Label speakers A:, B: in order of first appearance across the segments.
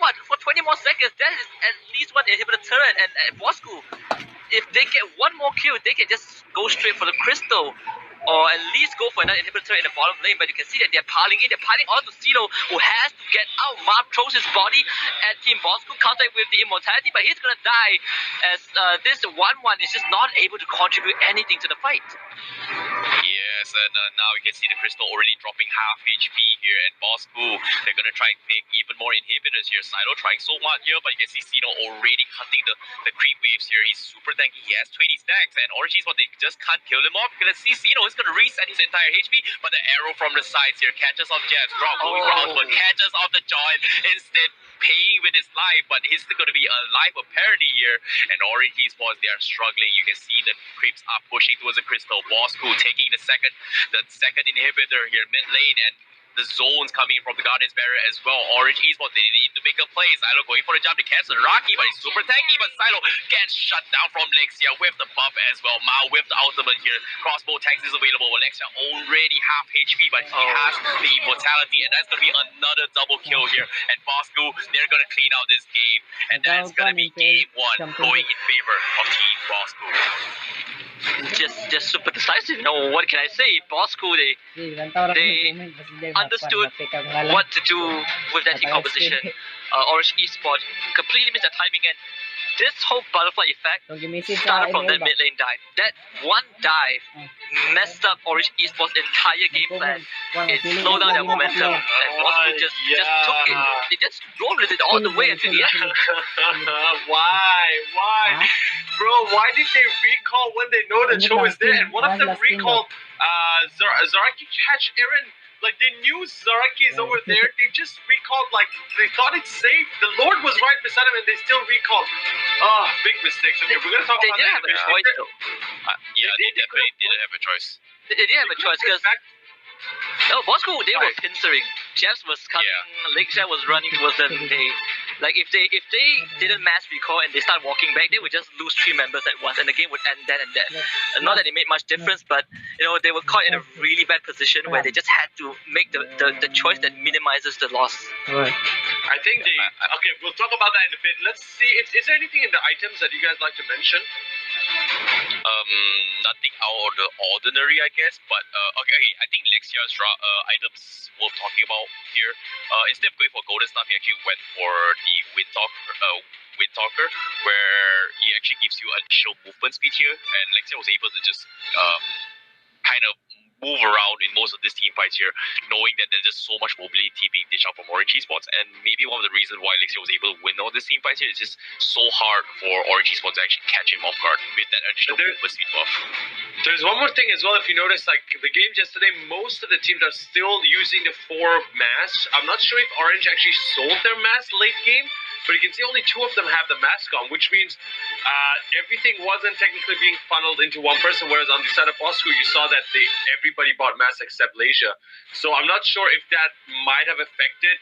A: what? For 20 more seconds, that is at least one inhibitor turret, and Bosskurr, if they get one more kill, they can just go straight for the crystal, or at least go for another inhibitor in the bottom lane. But you can see that they're piling in. They're piling onto Celo, who has to get out. Marp throws his body at Team Bosskurr, counter with the immortality, but he's gonna die as this 1-1 is just not able to contribute anything to the fight.
B: Yes, and now you can see the crystal already dropping half HP here, and Bosskurr, they're gonna try and make even more inhibitors here. Silo trying so much here, but you can see Celo already cutting the creep waves here. He's super tanky. He has 20 stacks, and Origins, but they just can't kill him off. Because let's see, Celo is gonna reset his entire HP, but the arrow from the sides here catches off Jabs. Rock going round, but catches off the joint instead, paying with his life, but he's still going to be alive apparently here. And Orange Esports, they are struggling. You can see the creeps are pushing towards the crystal. Bosskurr taking the second inhibitor here mid lane, and the zones coming from the Guardian's Barrier as well. Orange Esports, they need to make a play. Silo going for the jump to cancel Rocky, but he's super tanky, but Silo gets shut down from Lexia with the buff as well. Mao with the ultimate here. Crossbow tanks is available. Lexia already half HP, but he has the immortality, and that's going to be another double kill here. And Bosskurr, they're going to clean out this game, and that's going to be game 1 going in favor of Team Bosskurr.
A: Just super decisive. You know, what can I say? Bosskurr, they understood what to do with that team composition. Orange Esport completely missed their timing, and this whole butterfly effect started from that mid lane dive. That one dive messed up Orange Esports' entire game plan. It slowed down their momentum, and Bosskurr just took it. They just rolled with it all the way until the end.
C: Why? Bro, why did they recall when they know the Cho is there? And one of them recalled Zaraki catch Aaron. Like, they knew Zaraki is over there. They just recalled, like, they thought it's safe. The Lord was right beside him, and they still recalled. Big mistakes. Okay, we're going to talk about that.
A: They didn't have a choice, though.
B: They definitely didn't have a choice.
A: They didn't have a choice, because Bosskurr, they were pincering. Jeffs was coming, Lakeshare was running towards them. If they didn't mass recall and they start walking back, they would just lose 3 members at once, and the game would end then and there. Not that it made much difference, but they were caught in a really bad position where they just had to make the choice that minimizes the loss.
C: Right. I think okay, we'll talk about that in a bit. Let's see. Is there anything in the items that you guys like to mention?
B: Nothing out of the ordinary, I guess. But okay. I think Lexia's items we're talking about here. Instead of going for golden stuff, he actually went for the Windtalker, where he actually gives you additional movement speed here, and Lexia was able to just kind of move around in most of these team fights here, knowing that there's just so much mobility being dished out from Orange Esports. And maybe one of the reasons why Lexia was able to win all these team fights here is just so hard for Orange Esports to actually catch him off guard with that additional movement speed buff.
C: There's one more thing as well. If you notice, like the games yesterday, most of the teams are still using the 4 mask. I'm not sure if Orange actually sold their mask late game, but you can see only 2 of them have the mask on, which means everything wasn't technically being funneled into one person, whereas on the side of Bosskurr, you saw that everybody bought masks except Leisure. So I'm not sure if that might have affected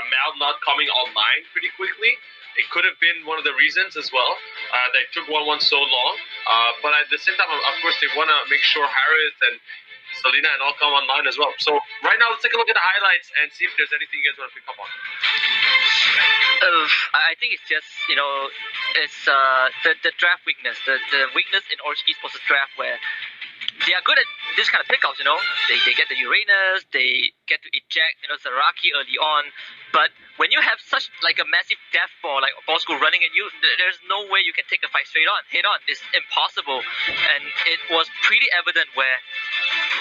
C: Mal not coming online pretty quickly. It could have been one of the reasons as well. They took 1-1 so long. But at the same time, of course, they want to make sure Harris and Selena and all come online as well. So right now, let's take a look at the highlights and see if there's anything you guys want to pick up on.
A: I think it's just, it's the draft weakness. The weakness in Orange Esports' draft, where they are good at this kind of pickups, They get the Uranus, they get to eject, Zaraki early on. But when you have such like a massive death ball like Bosskurr running at you, there's no way you can take the fight head on. It's impossible. And it was pretty evident where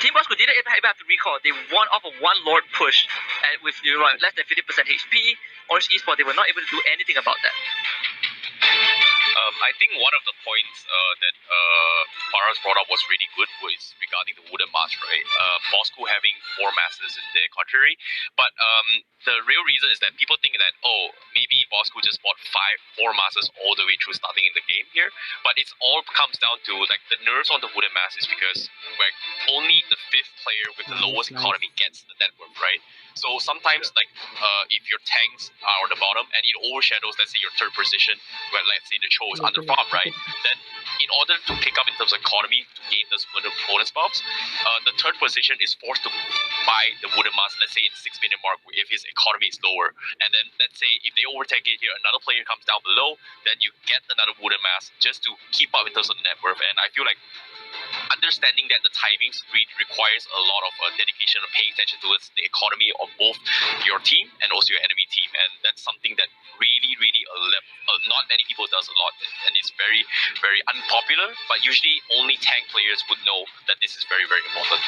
A: Team Bosskurr didn't even have to recall. They won off of one Lord push with less than 50% HP. Orange Esports, they were not able to do anything about that.
B: I think one of the points that Farah's brought up was really good was regarding the wooden mask, right? Bosskurr having 4 masters in their contrary, but the real reason is that people think that maybe Bosskurr just bought 4 masters all the way through starting in the game here, but it's all comes down to like the nerfs on the wooden mask is because only the 5th player with the lowest economy gets the net worth, right? So sometimes, like, if your tanks are on the bottom and it overshadows, let's say, your third position, where let's say the Cho is under farm, right? Then in order to pick up in terms of economy to gain those bonus buffs, the third position is forced to buy the wooden mask, let's say in 6-minute mark, if his economy is lower. And then let's say if they overtake it here, another player comes down below, then you get another wooden mask just to keep up in terms of net worth. And I feel like understanding that the timings requires a lot of dedication and paying attention towards the economy of both your team and also your enemy team, and that's something that really not many people does a lot, and it's very, very unpopular, but usually only tank players would know that this is very, very important.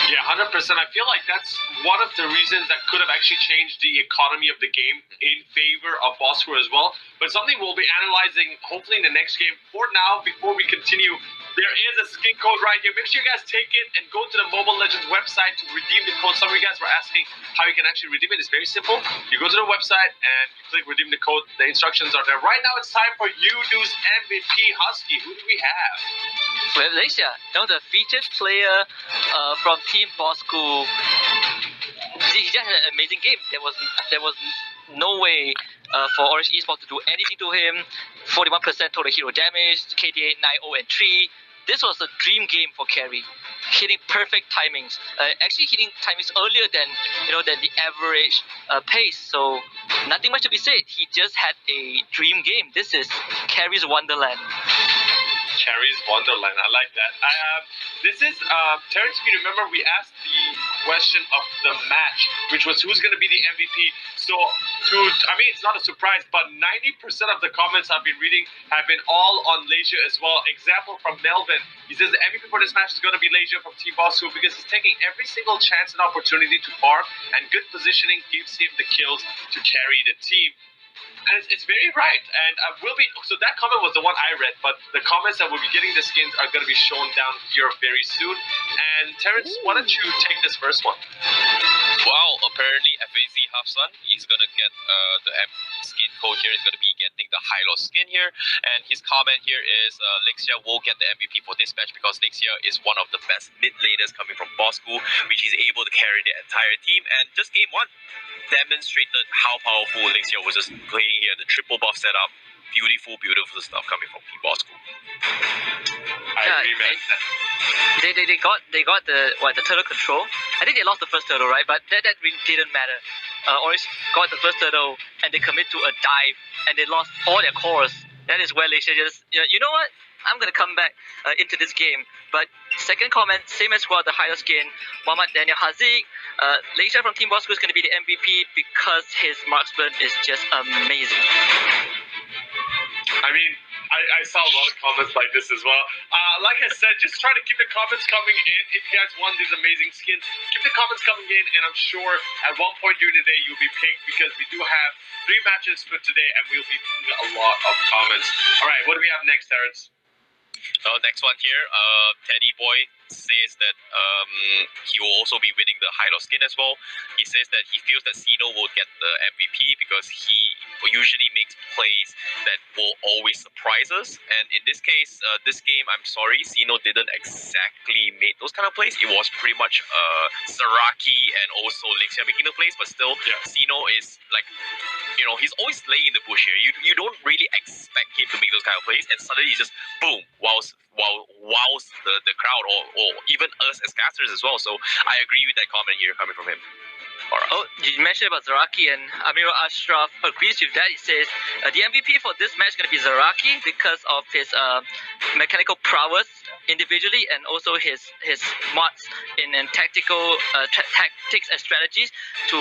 C: Yeah, 100%. I feel like that's one of the reasons that could have actually changed the economy of the game in favor of Bosskurr as well, but something we'll be analyzing hopefully in the next game. For now, before we continue, there is a skin code right here. Make sure you guys take it and go to the Mobile Legends website to redeem the code. Some of you guys were asking how you can actually redeem it. It's very simple. You go to the website and you click redeem the code. The instructions are there. Right now it's time for Udu's MVP. Husky, who do we have?
A: Well, Malaysia, the featured player from Team Bosskurr. He just had an amazing game. There was no way for Orange Esport to do anything to him. 41% total hero damage, KDA 9-0 and 3. This was a dream game for Carry, hitting perfect timings. Actually hitting timings earlier than the average pace. So nothing much to be said. He just had a dream game. This is Carry's Wonderland.
C: Carry's Wonderland. I like that. This is Terrence. If you remember, we asked the question of the match, which was who's going to be the MVP. So, it's not a surprise, but 90% of the comments I've been reading have been all on Leisure as well. Example from Melvin. He says the MVP for this match is going to be Leisure from Team Bosskurr because he's taking every single chance and opportunity to farm, and good positioning gives him the kills to carry the team. And it's very right, and so that comment was the one I read, but the comments that we'll be getting the skins are going to be shown down here very soon. And Terrence, why don't you take this first one?
B: Well, apparently FAZ Hafsan is going to get the skin code here, is going to be getting the Hylos skin here, and his comment here is Lexia will get the MVP for this match because Lexia is one of the best mid laners coming from Bosskurr, which is able to carry the entire team, and just game 1 demonstrated how powerful Lexia was just playing here. The triple buff setup, beautiful stuff coming from Team Bosskurr.
C: I agree, man.
A: They got the turtle control. I think they lost the first turtle, right? But that really didn't matter. Orange got the first turtle and they commit to a dive and they lost all their cores. That is where Leisha just, you know what? I'm gonna come back into this game. But second comment, same as well, the higher skin, Muhammad Daniel Haziq. Leisha from Team Bosskurr is gonna be the MVP because his marksman is just amazing.
C: I saw a lot of comments like this as well. Like I said, just try to keep the comments coming in. If you guys want these amazing skins, keep the comments coming in, and I'm sure at one point during the day you'll be picked because we do have 3 matches for today, and we'll be picking a lot of comments. All right, what do we have next, Terrence?
B: Next one here, Teddy Boy says that he will also be winning the Hylos skin as well. He says that he feels that Sino will get the MVP because he usually makes plays that will always surprise us. And in this case, this game, I'm sorry, Sino didn't exactly make those kind of plays. It was pretty much Zaraki and also Lexia making the plays, but still, Sino is like, he's always laying in the bush here. You don't really expect him to make those kind of plays, and suddenly he just boom, wows the crowd or even us as casters as well. So I agree with that comment here coming from him. Right.
A: Oh, you mentioned about Zaraki, and Amirul Ashraf agrees with that. He says the MVP for this match is going to be Zaraki because of his mechanical prowess individually, and also his smarts in tactical tactics and strategies to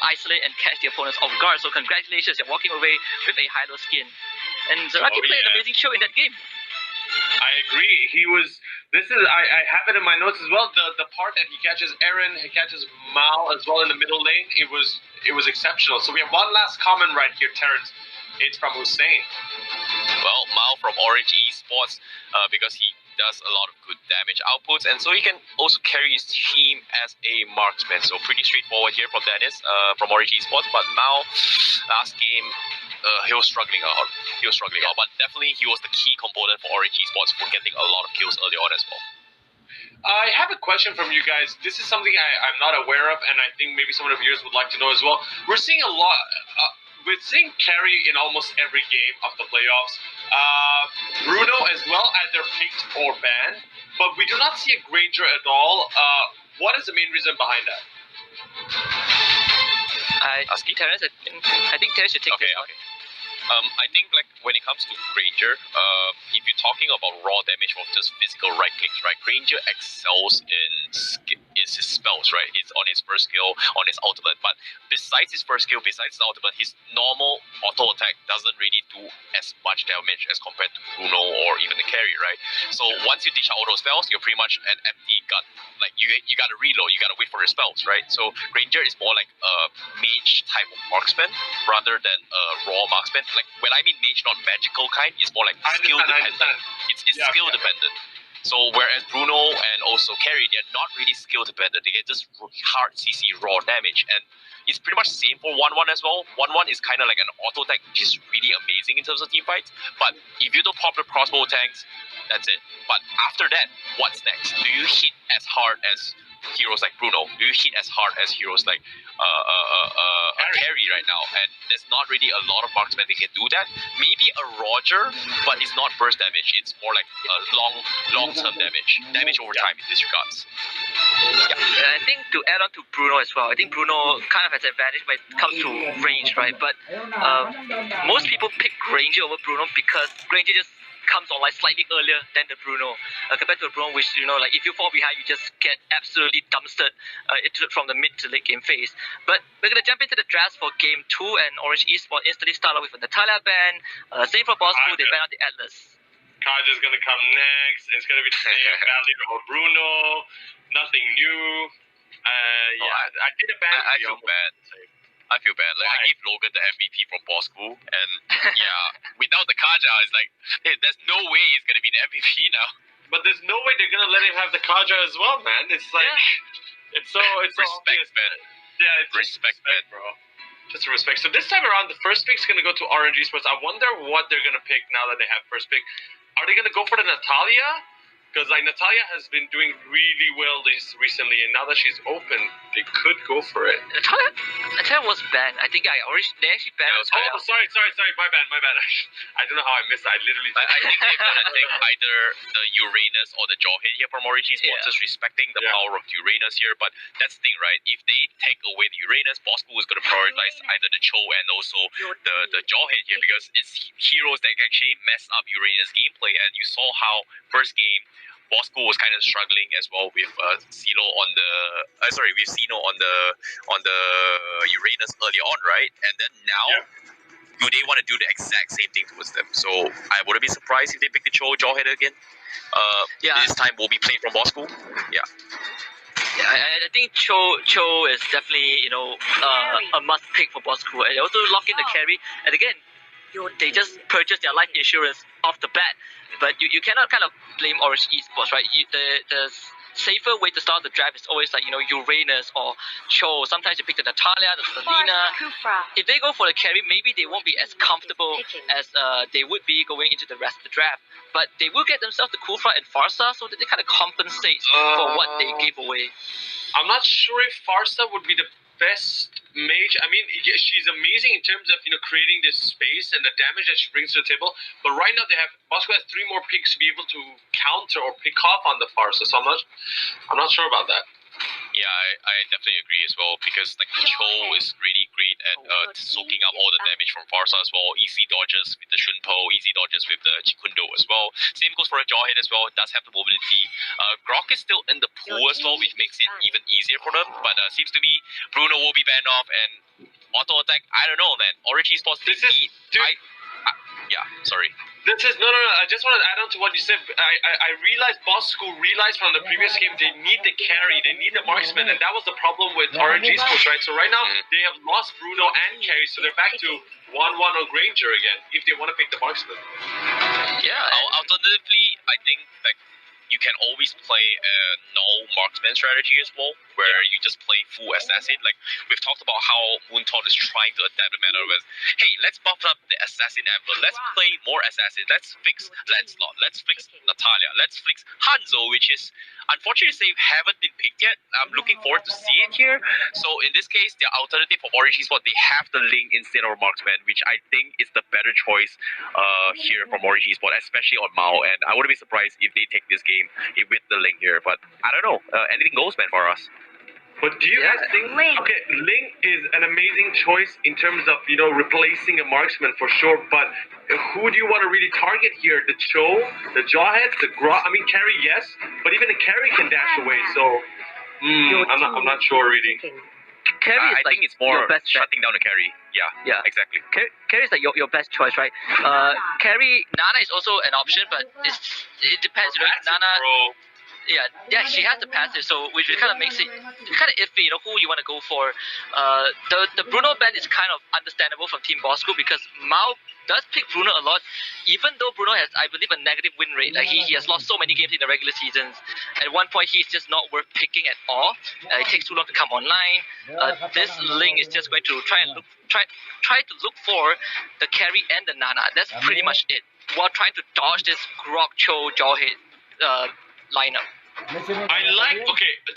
A: isolate and catch the opponents off guard. So congratulations, you're walking away with a Hylos skin. And Zaraki played an amazing show in that game.
C: I agree. I have it in my notes as well. The part that he catches Aaron, he catches Mal as well in the middle lane. It was exceptional. So we have one last comment right here, Terrence. It's from Hussein.
B: Well, Mal from Orange Esports, because he does a lot of good damage outputs, and so he can also carry his team as a marksman. So pretty straightforward here from Dennis from Orange Esports. But Mal, last game, he was struggling a lot. But definitely he was the key component for Orange Esports for getting a lot of kills early on as well.
C: I have a question from you guys. This is something I'm not aware of, and I think maybe some of the viewers would like to know as well. We're seeing a lot. We're seeing carry in almost every game of the playoffs. Bruno as well, either picked or banned, but we do not see a Granger at all. What is the main reason behind that?
A: I think Terence should take this one.
B: I think like when it comes to Granger, if you're talking about raw damage from just physical right clicks, right? Granger excels in his spells, right? It's on his first skill, on his ultimate. But besides his first skill, besides his ultimate, his normal auto attack doesn't really do as much damage as compared to Bruno or even the carry, right? So once you dish out auto spells, you're pretty much an empty gun. Like you gotta reload, you gotta wait for your spells, right? So Granger is more like a mage type of marksman rather than a raw marksman. Like when I mean mage, not magical kind, it's more like skill dependent. It's skill dependent. So whereas Bruno and also Carry, they're not really skill dependent. They get just hard CC raw damage, and it's pretty much the same for 1-1 as well. 1-1 is kind of like an auto attack, which is really amazing in terms of team fights. But if you don't pop the crossbow tanks, that's it. But after that, what's next? Do you hit as hard as heroes like Bruno? Do you hit as hard as heroes like Carry right now? And there's not really a lot of marksmen that can do that. Maybe a Roger, but it's not burst damage. It's more like long-term damage over time in this regards.
A: Yeah, and I think to add on to Bruno as well, I think Bruno kind of has an advantage when it comes to range, right? But most people pick Granger over Bruno because Granger just comes on like slightly earlier than the Bruno compared to the Bruno, which like if you fall behind, you just get absolutely dumpstered from the mid to late game phase. But we're gonna jump into the draft for game 2, and Orange Esport instantly start off with a Natalia ban. Same for Bosskurr, they ban out the Atlas.
C: Kaja's gonna come next. It's gonna be the same Valier or Bruno. Nothing new. I did a ban.
B: I feel bad. I feel bad. Like, I gave Logan the MVP from Bosskurr, and yeah, without the Kaja, it's like, hey, there's no way he's gonna be the MVP now.
C: But there's no way they're gonna let him have the Kaja as well, man. It's like, it's so
B: respect, man.
C: Yeah, it's respect, man, bro. Just respect. So this time around, the first pick's gonna go to RNG Sports. I wonder what they're gonna pick now that they have first pick. Are they gonna go for the Natalia? Because like Natalia has been doing really well recently, and now that she's open, they could go for it.
A: Natalia was banned. I think they actually banned Natalia.
C: Oh, sorry, my bad. I don't know how I missed that. I literally.
B: I think they're gonna take either the Uranus or the Jawhead here from Origin Sports, just respecting the power of Uranus here. But that's the thing, right? If they take away the Uranus, Bosskurr is gonna prioritize either the Cho and also the Jawhead here, because it's heroes that actually mess up Uranus gameplay. And you saw how first game Bosskurr was kind of struggling as well with Sino on the with Sino on the Uranus early on, right? And then now, do they want to do the exact same thing towards them? So I wouldn't be surprised if they pick the Jawhead again. This time will be played from Bosskurr. Yeah,
A: I think Cho is definitely a must pick for Bosskurr. And they also lock in the carry, and again, they just purchase their life insurance off the bat. But you cannot kind of blame Orange Esports, right? The safer way to start the draft is always like Uranus or Cho. Sometimes you pick the Natalia, the Selena. If they go for the carry, maybe they won't be as comfortable as they would be going into the rest of the draft. But they will get themselves the Kufra and Farsa, so that they kind of compensate for what they gave away.
C: I'm not sure if Farsa would be the best mage. I mean, she's amazing in terms of creating this space and the damage that she brings to the table. But right now Bosskurr has 3 more picks to be able to counter or pick off on the Farsa. So I'm not sure about that.
B: Yeah, I definitely agree as well, because like Cho is really great at soaking up all the damage from Farsa as well. Easy dodges with the Shunpo, easy dodges with the Chikundo as well. Same goes for a Jawhead as well. It does have the mobility. Grok is still in the pool as well, which makes it even easier for them. But seems to me Bruno will be banned off, and auto attack, I don't know, man. Origin Sports, sorry.
C: No. I just want to add on to what you said. I realized Bosskurr realized from the previous game they need the carry, they need the marksman, and that was the problem with RNG Sports, right? So right now they have lost Bruno and carry, so they're back to 1-1 on Granger again if they want to pick the marksman.
B: Yeah. Alternatively, I think like you can always play a no marksman strategy as well, where you just play full assassin. Like we've talked about how Moonton is trying to adapt the meta with, hey, let's buff up the assassin emblem. Let's play more assassins. Let's fix Lancelot. Let's fix Natalia. Let's fix Hanzo, which is unfortunately they haven't been picked yet. I'm looking forward to see it here. So in this case, the alternative for Orange Esport, they have the Ling instead of marksman, which I think is the better choice here from Orange Esport, especially on Mao. And I wouldn't be surprised if they take this game with the Ling here. But I don't know. Anything goes, man, for us.
C: But do you guys think? Okay, Ling is an amazing choice in terms of replacing a marksman for sure. But who do you want to really target here? The Cho, the Jawhead, the Gra. I mean, carry yes, but even the carry can dash away. So I'm not sure really.
A: Carry is
B: I think it's more
A: your best
B: shutting down the carry. Yeah, exactly.
A: Carry is like your best choice, right? Carry Nana is also an option, but it depends. Nana. Yeah, she has the passive, so which kind of makes it kind of iffy, who you want to go for. The Bruno ban is kind of understandable from Team Bosskurr because Mao does pick Bruno a lot, even though Bruno has, I believe, a negative win rate. Like he has lost so many games in the regular seasons. At one point, he's just not worth picking at all. It takes too long to come online. This Ling is just going to try to look for the carry and the Nana. That's pretty much it. While trying to dodge this Grok Cho Jawhead lineup.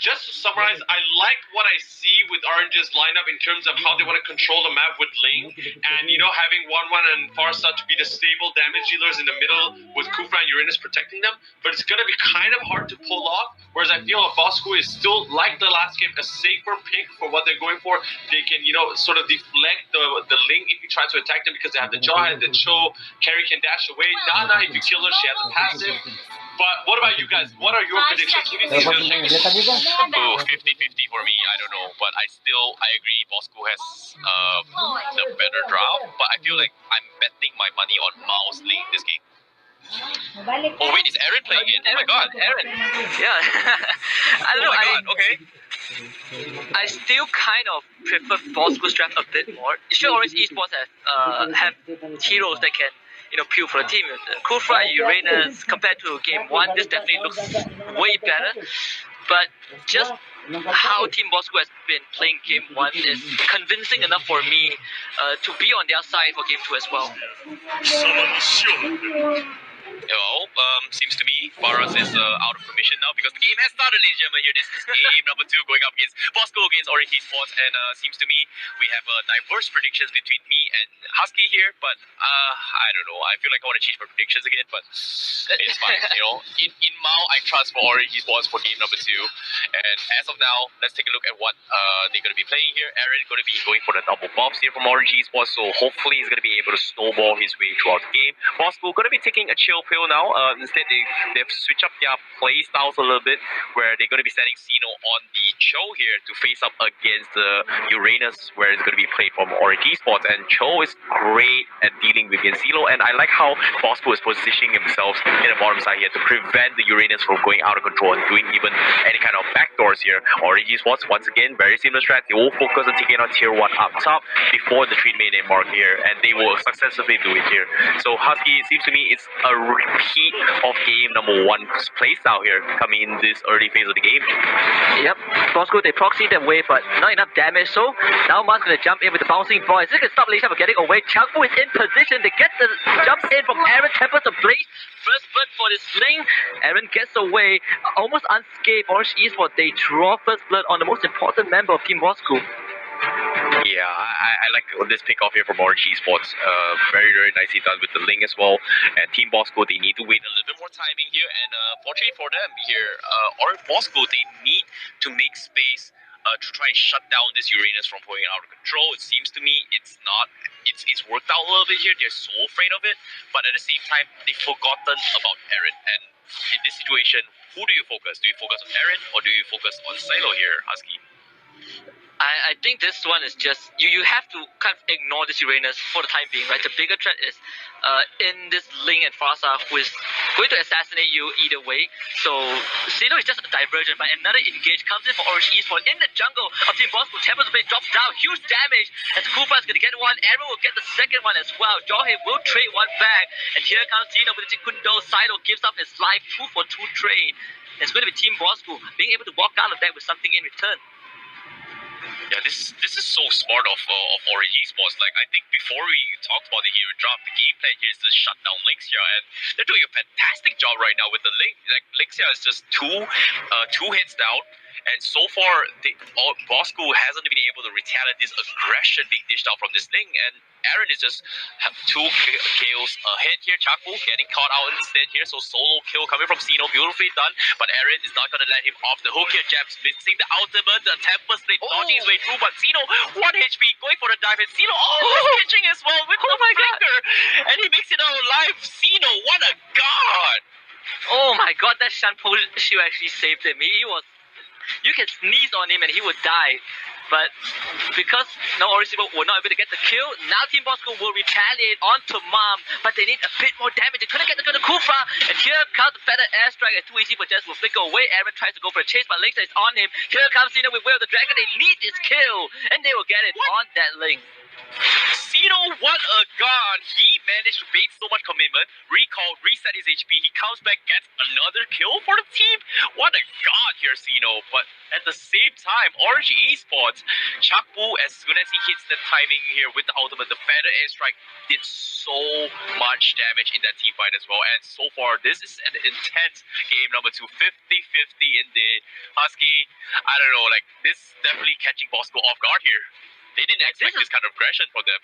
C: Just to summarize, I like what I see with Orange's lineup in terms of how they want to control the map with Ling, and having 1-1 and Farsa to be the stable damage dealers in the middle with Kufra and Uranus protecting them. But it's gonna be kind of hard to pull off. Whereas I feel Bosskurr is still, like the last game, a safer pick for what they're going for. They can sort of deflect the Ling if you try to attack them because they have the Jawhead, the Cho, Carry can dash away. Nana, if you kill her, she has a passive. But what about you guys? What are your predictions? Who do you think is going to take this?
B: 50-50 for me. I don't know, but I agree. Bosskurr has the better draft, but I feel like I'm betting my money on Mao's Ling this game. Oh wait, is Aaron playing it? Oh my god, Aaron!
A: Yeah, I don't know.
B: Oh my god, okay.
A: I still kind of prefer Bosskurr's draft a bit more. Sure, Orange Esports have heroes that can pure for the team. Kufra, Uranus, compared to game 1, this definitely looks way better. But just how Team Bosskurr has been playing game 1 is convincing enough for me to be on their side for game 2 as well.
B: Seems to me Faras is out of commission now because the game has started, ladies and gentlemen. Here, this is game number 2 going up against Bosskurr against Orange Esports, and seems to me we have diverse predictions between me and Husky here. But I don't know. I feel like I want to change my predictions again, but it's fine. In Mao, I trust for Orange Esports for game number 2. And as of now, let's take a look at what they're going to be playing here. Aaron is going to be going for the double buffs here from Orange Esports, so hopefully he's going to be able to snowball his way throughout the game. Bosskurr going to be taking a chill pill now. Instead, they've switched up their play styles a little bit, where they're going to be setting Sino on the Cho here to face up against Uranus, where it's going to be played from Orange Esports. And Cho is great at dealing with Silo, and I like how Bosskurr is positioning themselves in the bottom side here to prevent the Uranus from going out of control and doing even any kind of backdoors here. Orange Esports, once again, very similar strat. They will focus on taking on tier 1 up top before the 3 main mark here, and they will successfully do it here. So Husky, it seems to me it's a repeat of game number 1's playstyle here coming in this early phase of the game.
A: Yep, Bosskurr, they proxy their way, but not enough damage, so now Mark's going to jump in with the bouncing ball. They can stop Leisha from getting away. Changfu is in position. They get the jumps in from Aaron, tempers of Blaze. First blood for this Ling. Aaron gets away, almost unscathed. Orange Esports, they draw first blood on the most important member of Team Bosskurr.
B: Yeah, I like this pick off here from Orange Esports. Very, very nicely done with the Ling as well. And Team Bosskurr, they need to wait a little bit more timing here. And fortunately for them here, Orange Bosskurr, they need to make space to try and shut down this Uranus from going out of control. It seems to me it's worked out a little bit here. They're so afraid of it, but at the same time, they've forgotten about Aaron. And in this situation, who do you focus? Do you focus on Aaron or do you focus on Silo here, Husky?
A: I think this one is just you have to kind of ignore this Uranus for the time being, right? The bigger threat is in this Ling and Farsa, who is going to assassinate you either way. So Sino is just a diversion, but another engage comes in for Orange Esport in the jungle of Team Bosskurr. Tempest Blade drops down, huge damage as Kufa is going to get one. Aaron will get the second one as well. Jorge will trade one back, and here comes Sino with the Jikundo. Sino gives up his life, 2 for 2 trade. It's going to be Team Bosskurr being able to walk down the deck with something in return.
B: Yeah, this is so smart of Orange Esports. Like, I think before we talked about the hero drop, the game plan here is to shut down Lixia, and they're doing a fantastic job right now with the Link. Like, Lixia is just two hits down, and so far, Bosskurr hasn't been able to retaliate this aggression being dished out from this Link, and Aaron is just 2 kills ahead here. Chakbu getting caught out instead here, so solo kill coming from Sino, beautifully done, but Aaron is not going to let him off the hook here. Jabs missing the ultimate, the Tempest Blade dodging his way through, but Sino 1 HP going for the dive, and Sino pitching as well with the flicker, and he makes it out alive. Sino, what a god!
A: Oh my god, that Shanpo shield actually saved him. He was, you can sneeze on him and he would die. But because no Orange Esport were not able to get the kill, now Team Bosskurr will retaliate onto Mom, but they need a bit more damage. They couldn't get the Kufa, and here comes the feather airstrike. It's too easy for Jess will flicker away. Aaron tries to go for a chase, but Lixia is on him. Here comes Sino with Will of the Dragon. They need this kill, and they will get it on that Link.
B: Sino, what a god! He managed to bait so much commitment, recall, reset his HP, he comes back, gets another kill for the team. What a god here, Sino. But at the same time, Orange Esports, Chakbu, as soon as he hits the timing here with the ultimate, the feather airstrike did so much damage in that team fight as well. And so far, this is an intense game number 2, 50-50 in the Husky. I don't know, like, this definitely catching Bosskurr off guard here. They didn't expect this kind of aggression from them.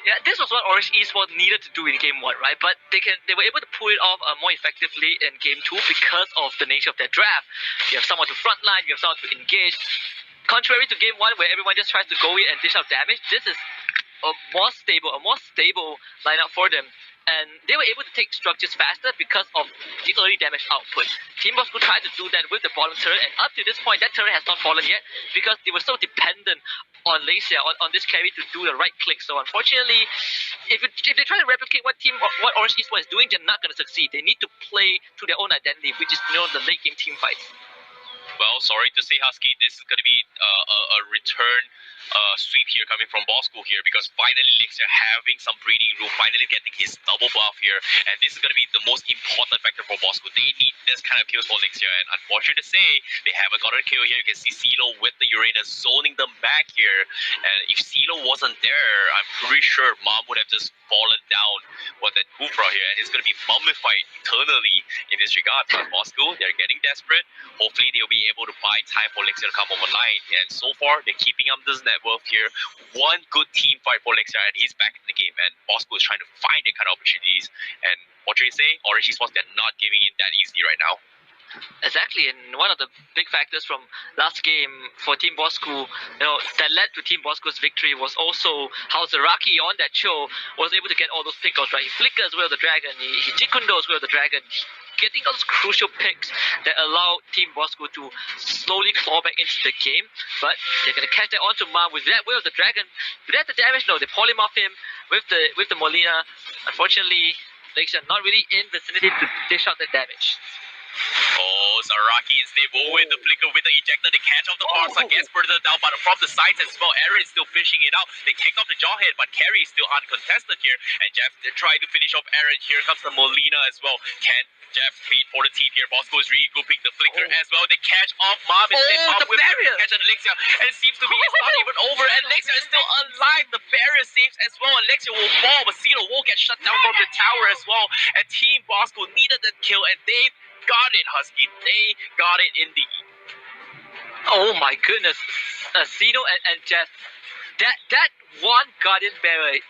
A: Yeah, this was what Orange Esport needed to do in Game 1, right? But they were able to pull it off more effectively in Game 2 because of the nature of their draft. You have someone to frontline, you have someone to engage. Contrary to Game 1, where everyone just tries to go in and dish out damage, this is a more stable lineup for them. And they were able to take structures faster because of the early damage output. Team Bosskurr tried to do that with the bottom turret, and up to this point, that turret has not fallen yet because they were so dependent on Lixia, on this carry to do the right click. So unfortunately, if they try to replicate what Orange Esport is doing, they're not going to succeed. They need to play to their own identity, which is the late game team fights.
B: Well, sorry to say, Husky, this is going to be a return sweep here coming from Bosskurr here, because finally Lixia having some breathing room, finally getting his double buff here, and this is going to be the most important factor for Bosskurr. They need this kind of kills for Lixia, and unfortunate to say, they haven't gotten a kill here. You can see CeeLo with the Uranus zoning them back here, and if CeeLo wasn't there, I'm pretty sure Mom would have just fallen down with that Kufra here, and it's going to be mummified eternally in this regard. But Bosskurr, they're getting desperate. Hopefully they'll be able to buy time for Lixia to come online, and so far they're keeping up this net worth here. One good team fight for Lixia, and he's back in the game, and Bosskurr is trying to find that kind of opportunities, and what you say, Orange Esports, they're not giving in that easy right now.
A: Exactly, and one of the big factors from last game for Team Bosskurr, that led to Team Bosskurr's victory was also how Zaraki on that show was able to get all those pickouts, right? He flickers Will the Dragon, he Jikundos Will the Dragon, getting those crucial picks that allow Team Bosskurr to slowly claw back into the game. But they're going to catch that onto Mom with that Will the Dragon. With that the damage, no, they polymorph him with the Molina. Unfortunately, Lixia not really in vicinity to dish out the damage.
B: Oh, Zaraki instead will win the flicker with the ejector. They catch off the Parsa, gets further down, but from the sides as well. Aaron is still fishing it out. They take off the Jawhead, but Carry is still uncontested here. And Jeff trying to finish off Aaron. Here comes the Molina as well. Can Jeff beat for the team here? Bosskurr is regrouping the flicker as well. They catch off Mom instead. Mom with catch on Lixia, and it seems to be it's not even over. And Lixia is still alive. The barrier saves as well. And Lixia will fall, but CeeLo will get shut down from the tower as well. And Team Bosskurr needed that kill, and they got it, Husky. They got it in the...
A: Oh my goodness. Sino and Jeff. That one Guardian Barrier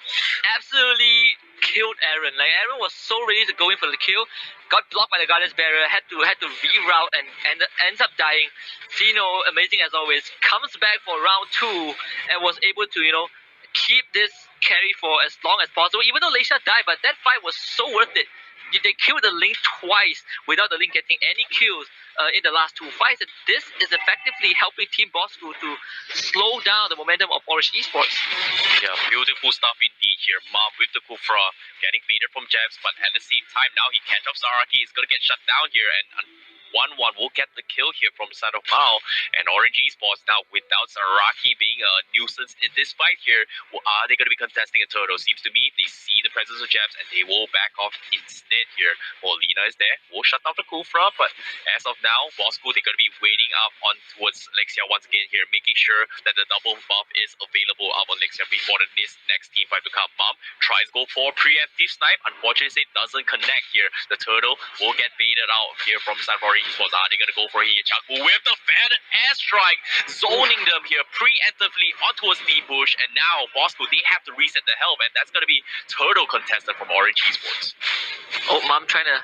A: absolutely killed Aaron. Like, Aaron was so ready to go in for the kill, got blocked by the Guardian's Barrier, had to reroute and ends up dying. Sino, amazing as always, comes back for round 2 and was able to, keep this carry for as long as possible, even though Leisha died, but that fight was so worth it. They killed the Link twice without the Link getting any kills in the last 2 fights, and this is effectively helping Team Bosskurr to slow down the momentum of Orange Esports.
B: Yeah, beautiful stuff indeed here. Mom with the Kufra getting baited from Jebs, but at the same time now he catch up Zaraki. He's gonna get shut down here, and 1-1 will get the kill here from the side of Mao. And Orange Esports now, without Zaraki being a nuisance in this fight here, are they going to be contesting a turtle? Seems to me they see the presence of Jabs and they will back off instead here. Well, Lina is there, will shut down the Kufra, but as of now, Bosskurr, they're going to be waiting up on towards Lexia once again here, making sure that the double buff is available up on Lexia before the next team fight to come. Mom tries to go for a preemptive snipe, unfortunately it doesn't connect here. The turtle will get baited out here from the side of Orange Esports. Are they going to go for here? Chakbu with the fan airstrike, zoning them here preemptively onto a speed push, and now Bosskurr, they have to reset the health, and that's going to be turtle contested from Orange Esports.
A: Oh, Mom trying to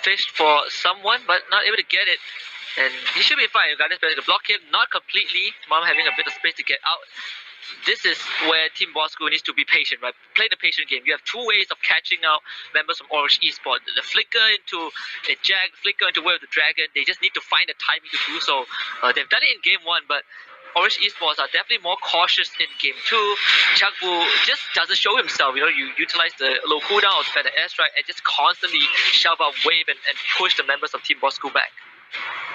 A: fish for someone, but not able to get it. And he should be fine. Uganda is to block him, not completely. Mom having a bit of space to get out. This is where Team Bosskurr needs to be patient, right? Play the patient game. You have 2 ways of catching out members from Orange Esports. The flicker into a Jag, flicker into Way of the Dragon. They just need to find the timing to do so. They've done it in game 1, but Orange Esports are definitely more cautious in game 2. Chakbu just doesn't show himself. You know, you utilize the low cooldown of the airstrike and just constantly shove out wave and push the members of Team Bosskurr back.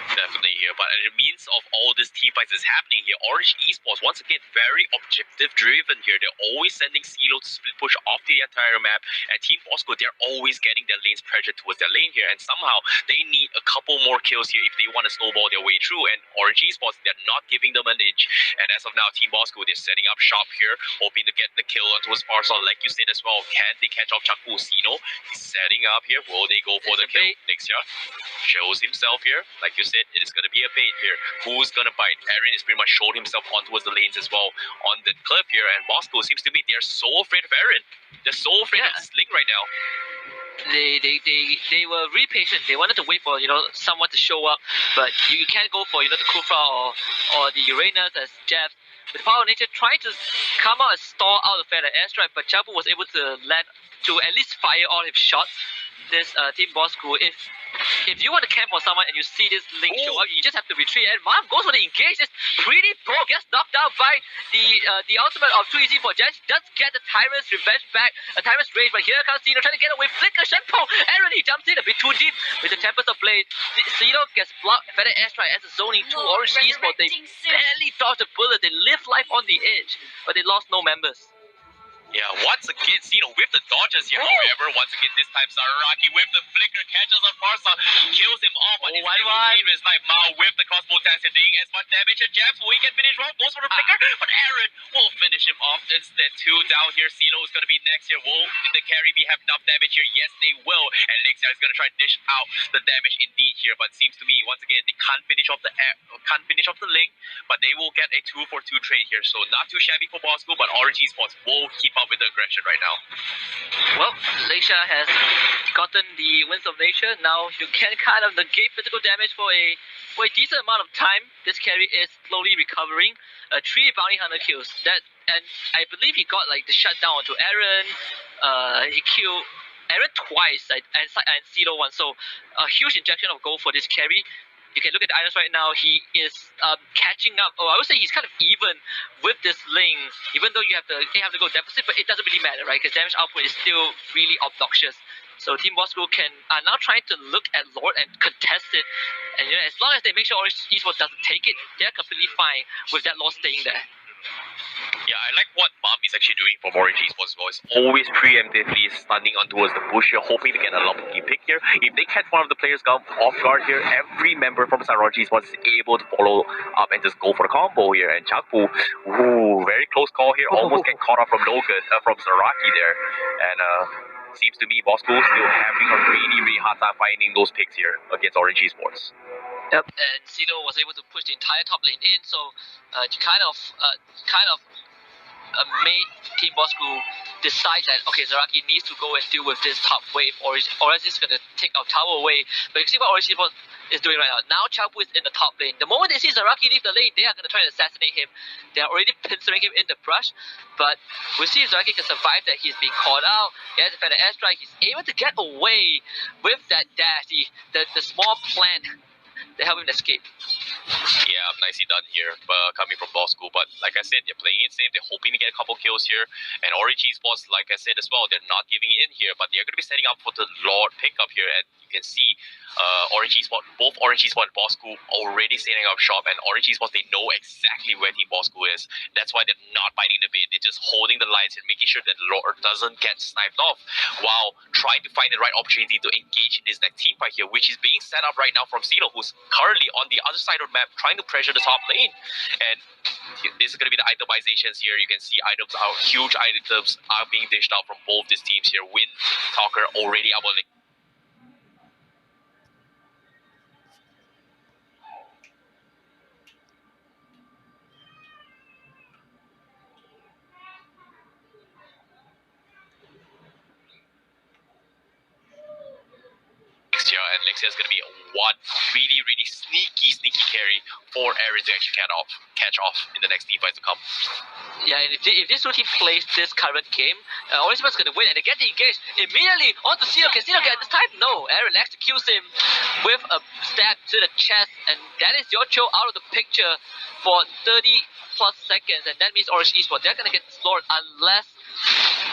B: Definitely here, but in the means of all this team fights is happening here, Orange Esports once again very objective driven here. They're always sending CeeLo to split push off the entire map, and Team Bosskurr, they're always getting their lanes pressured towards their lane here, and somehow they need a couple more kills here if they want to snowball their way through. And Orange Esports, they're not giving them an inch, and as of now, Team Bosskurr, they're setting up shop here, hoping to get the kill onto his Parson, like you said as well. Can they catch off Chakbu? Sino is setting up here. Will they go for the kill? Nexia shows himself here, like you said. It is going to be a bait here. Who's going to bite? Aaron is pretty much showed himself on towards the lanes as well on the cliff here. And Bosskurr seems to me they're so afraid of Aaron. They're so afraid of Sling right now.
A: They were really patient. They wanted to wait for someone to show up, but you can't go for the Kufra or the Uranus as Jeff. With Power of Nature trying to come out and stall out the Feather airstrike, but Chakbu was able to land to at least fire all his shots. This Team Bosskurr, if you want to camp for someone and you see this Link show up, you just have to retreat. And Mom goes for the engage. It's pretty poor. Gets knocked out by the ultimate of 2EZ for Judge. Does get the Tyrant's revenge back, a Tyrant's rage. But here comes Sino trying to get away. Flicker, Shenpo. Aaron, he jumps in a bit too deep with the Tempest of Blade. Sino gets blocked. Feather airstrike as a zoning 2 Orange Esports. They barely dodged a bullet. They live life on the edge, but they lost no members.
B: Yeah, once again, Sino with the dodges here. However, once again, this time Zaraki with the flicker catches on Farsa, kills him off, but his like Mao with the crossbow test doing as much damage as Jabs. Will he get finished off? Goes for the flicker, but Aaron will finish him off instead. 2 down here. Sino is going to be next here. Will the carry be have enough damage here? Yes, they will. And Lexia is going to try to dish out the damage indeed here, but seems to me once again they can't finish off the Link, but they will get a 2-for-2 trade here. So not too shabby for Bosskurr, but Orange Esports will keep up with the aggression right now.
A: Well, Leisha has gotten the Winds of Nature. Now you can kind of negate physical damage for a decent amount of time. This carry is slowly recovering. 3 bounty hunter kills. And I believe he got like the shutdown onto Aaron. He killed Aaron twice and CeeLo once. So a huge injection of gold for this carry. You can look at the items right now. He is catching up. I would say he's kind of even with this Ling, even though they have to go deficit, but it doesn't really matter, right? Because damage output is still really obnoxious. So Team Bosskurr are now trying to look at Lord and contest it. And as long as they make sure Orange Esports doesn't take it, they're completely fine with that Lord staying there.
B: Yeah, I like what Mom is actually doing for Orange Esports. It's always preemptively stunning on towards the bush here, hoping to get a lucky pick here. If they catch one of the players off guard here, every member from Orange Esports is able to follow up and just go for the combo here. And Chakbu, very close call here, almost get caught up from from Zaraki there. And seems to me Bosskurr still having a really hard time finding those picks here against Orange Esports.
A: Yep, and CeeLo was able to push the entire top lane in, so he kind of made Team Bosskurr decide that okay, Zaraki needs to go and deal with this top wave, or else it's going to take our tower away. But you see what Orange Esports is doing right now. Now Chapu is in the top lane. The moment they see Zaraki leave the lane, they are going to try to assassinate him. They are already pincerring him in the brush, but we see if Zaraki can survive that. He's being caught out. He has a better airstrike. He's able to get away with that dash, the small plant that help him escape.
B: Yeah, nicely done here, coming from Bosskurr. But like I said, they're playing it safe. They're hoping to get a couple kills here. And Orange Esports, like I said as well, they're not giving in here, but they're going to be setting up for the Lord pickup here. And you can see Orange Esports, both Orange Esports and Bosskurr already setting up shop. And Orange Esports, they know exactly where Team Bosskurr is. That's why they're not biting the bait. They're just holding the lines and making sure that Lord doesn't get sniped off while trying to find the right opportunity to engage in this next team fight here, which is being set up right now from Zeno, who's currently on the other side of the map trying to pressure the top lane. And this is going to be the itemizations here. You can see items out, huge items are being dished out from both these teams here. Win, Talker already up on lane. And Lexia is going to be one really sneaky carry for Aaron to actually catch off in the next team fights to come.
A: Yeah, and if this two team plays this current game, Orange is going to win, and they get engaged immediately onto Cino. Can Cino get this time? No, Aaron executes him with a stab to the chest, and that is your Cho out of the picture for 30 plus seconds, and that means Orange Esports, they're going to get slaughtered unless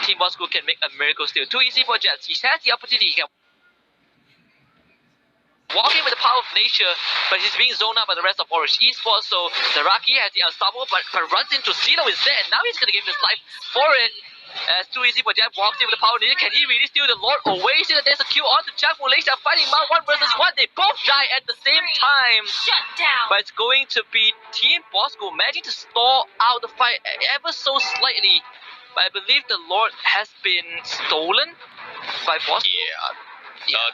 A: Team Bosskurr can make a miracle steal. Too easy for Jets. He has the opportunity. He can walk in with the power of nature, but he's being zoned out by the rest of Orange Esports, so Zaraki has the unstoppable, but runs into Zeno instead, and now he's going to give his life for it. It's too easy for Jab, walks in with the power of nature. Can he really steal the Lord away? See that there's a Q onto Jack Malaysia fighting Mount 1 versus 1. They both die at the same time.
D: Shut down.
A: But it's going to be Team Bosskurr managing to stall out the fight ever so slightly. But I believe the Lord has been stolen by Bosskurr.
B: Yeah.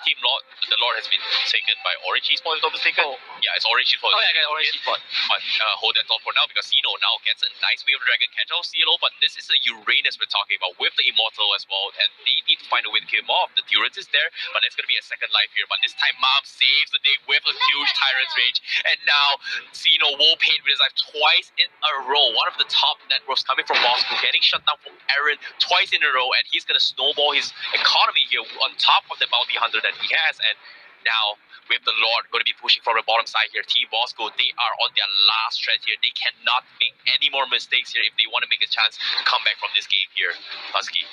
B: Team Lord, the Lord has been taken by Orange Esports, if I'm not mistaken.
A: Oh.
B: Yeah, it's Orange Esports.
A: Oh yeah, Orange Esports.
B: But hold that thought for now, because Zeno now gets a nice wave of Dragon catch out Zeno, but this is a Uranus we're talking about with the Immortal as well, and they need to find a way to kill him off. The Durance is there, but there's going to be a second life here, but this time Mob saves the day with a huge Tyrant's Rage, and now Zeno will pay with his life twice in a row. One of the top networks coming from Bosskurr, getting shut down from Aaron twice in a row, and he's going to snowball his economy here on top of the bounty hunter that he has. And now with the Lord going to be pushing from the bottom side here, Team Bosskurr, they are on their last stretch here. They cannot make any more mistakes here if they want to make a chance to come back from this game here. Husky.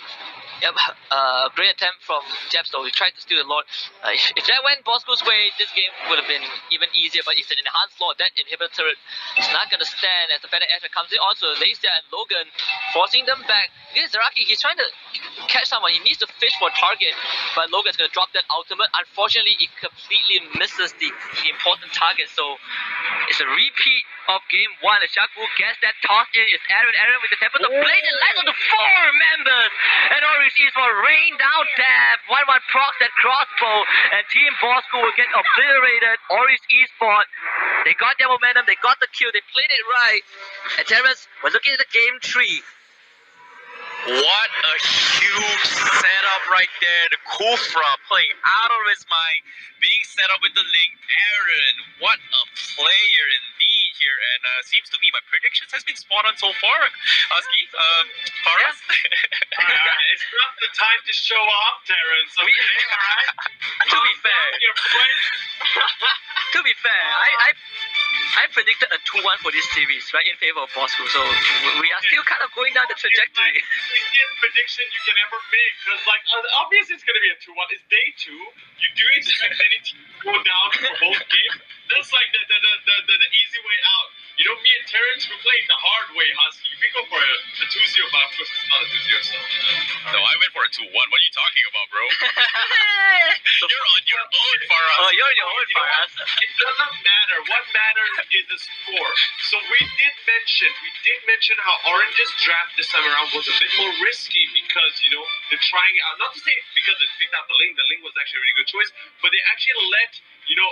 A: Yep, great attempt from Jeps though. He tried to steal the Lord. If that went Bosskurr's way, this game would have been even easier, but it's an enhanced Lord. That inhibitor turret is not going to stand as the better edge comes in onto Leisia and Logan, forcing them back. Against Zaraki, he's trying to catch someone. He needs to fish for a target, but Logan's going to drop that ultimate. Unfortunately, it completely misses the important target, so it's a repeat of game 1. The Shakbu gets that toss in. It's Aaron with the temper to blade and lands on the 4 members. And Orange Esports rain down death. 1-1 procs that crossbow, and Team Bosskurr will get obliterated. Orange Esports, they got their momentum, they got the kill, they played it right. And Terrence, we're looking at the game 3.
B: What a huge setup right there. The Kufra playing out of his mind, being set up with the link. Aaron, what a player indeed here. And seems to me my predictions has been spot on so far. Husky, Paras?
C: It's not the time to show off, Terrence. Okay, alright?
A: To be fair, to be fair, I predicted a 2-1 for this series, right, in favor of Bosskurr. So we are still kind of going down the trajectory.
C: Easiest prediction you can ever make, because like obviously it's gonna be a 2-1. It's day 2. You do expect any team to go down for both games. That's like the easy way out. You know, me and Terrence, we played the hard way, Husky. We go for a 2-0, but of course it's not a 2-0. So.
B: No, I went for a 2-1. What are you talking about, bro? You're on your own, Faraz.
A: Oh, you're on your own, Faraz.
C: It doesn't matter. What matters is the score. So we did mention how Orange's draft this time around was a bit more risky because, you know, they're trying out, not to say because they picked out the Ling was actually a really good choice, but they actually let, you know,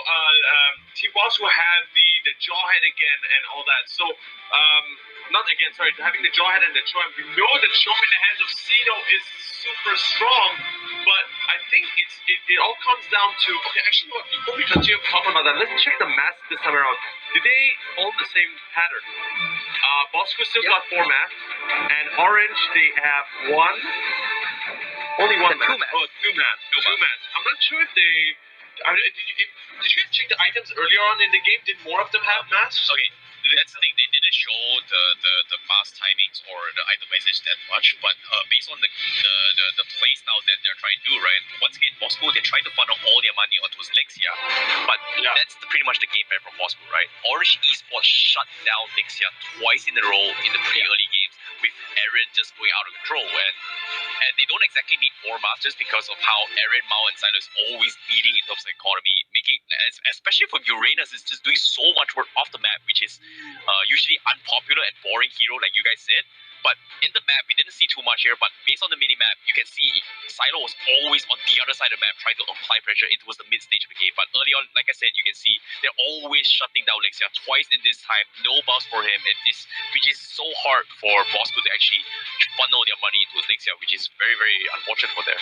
C: Team Bosskurr have the Jawhead again and all that. So, not again, sorry, having the Jawhead and the Cho, and we know the Cho in the hands of Zeno is super strong. But I think it all comes down to, okay, actually, what, before we continue talking about that, let's check the mass this time around. Do they follow the same pattern? Bosskurr still got 4 mass, and Orange, they have only one mass.
A: 2 mass.
C: Oh, 2 mass. 2 mass. I'm not sure if they... did you guys check the items earlier on in the game? Did more of them have mass?
B: Okay, that's the thing. They didn't show the mass timings or the itemization that much, but based on the play style that they're trying to do, right? Once again, Bosskurr, they try to funnel all their money onto Lexia, but that's pretty much the game plan from Bosskurr, right? Orange Esport shut down Lexia twice in a row in the pre-early games, with Aaron just going out of control, and they don't exactly need more masters because of how Aaron, Mao, and Silo is always leading in terms of economy, making, especially for Uranus, is just doing so much work off the map, which is usually unpopular and boring hero, like you guys said. But in the map, we didn't see too much here, but based on the mini-map, you can see Silo was always on the other side of the map trying to apply pressure. It was the mid-stage of the game, but early on, like I said, you can see they're always shutting down Lexia twice in this time. No buffs for him, which is so hard for Bosskurr to actually funnel their money into Lexia, which is very, very unfortunate for them.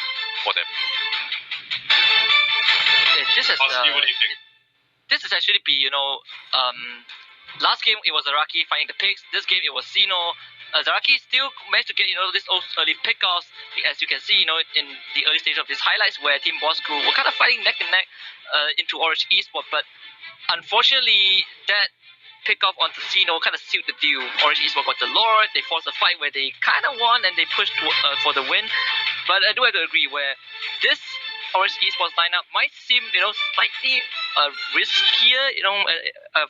A: This is
C: What do you think?
A: this is actually be last game it was Zaraki finding the picks. This game it was Sino. Zaraki still managed to get this early pickoffs, as you can see in the early stage of these highlights where Team Bosskurr were kind of fighting neck and neck into Orange Esport, but unfortunately that pickoff onto Sino kind of sealed the deal. Orange Esport got the Lord, they forced a fight where they kind of won and they pushed for the win. But I do have to agree where this Orange Esports lineup might seem slightly riskier,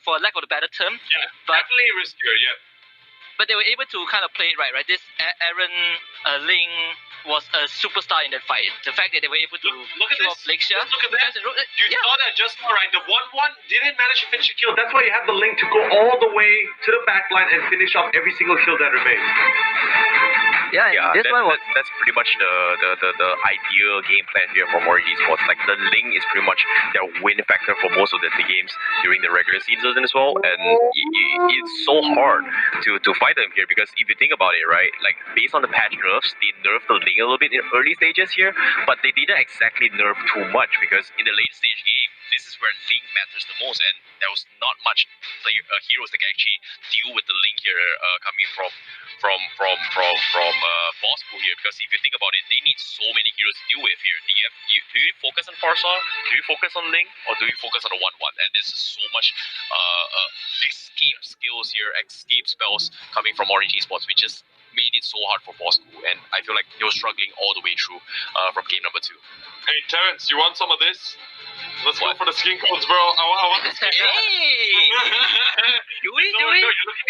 A: for lack of a better term.
C: Yeah,
A: but
C: definitely riskier, yeah.
A: But they were able to kind of play it right? This Aaron Ling was a superstar in that fight. The fact that they were able to
C: look at
A: kill
C: this.
A: off Lexia.
C: Look at that. You
A: yeah.
C: saw that just now, right? The 1-1 didn't manage to finish the kill. That's why you have the link to go all the way to the back line and finish off every single kill that remains.
B: That's pretty much the ideal game plan here for Orange Esports. Like the Ling is pretty much their win factor for most of the games during the regular season as well, and it's so hard to fight them here because if you think about it, right, like based on the patch nerfs, they nerfed the Ling a little bit in early stages here, but they didn't exactly nerf too much because in the late stage game, this is where Ling matters the most, and there was not much heroes that can actually deal with the Ling here coming from Bosskurr here, because if you think about it, they need so many heroes to deal with here. Do you focus on Farsa? Do you focus on Ling? Or do you focus on the 1-1? And there's so much escape skills here, escape spells coming from Orange Esports, which just made it so hard for Bosskurr, and I feel like they were struggling all the way through from game number 2.
C: Hey Terrence, you want some of this? Let's go for the skin codes, bro. I want the skin codes.
A: Hey! Do we?
C: You're looking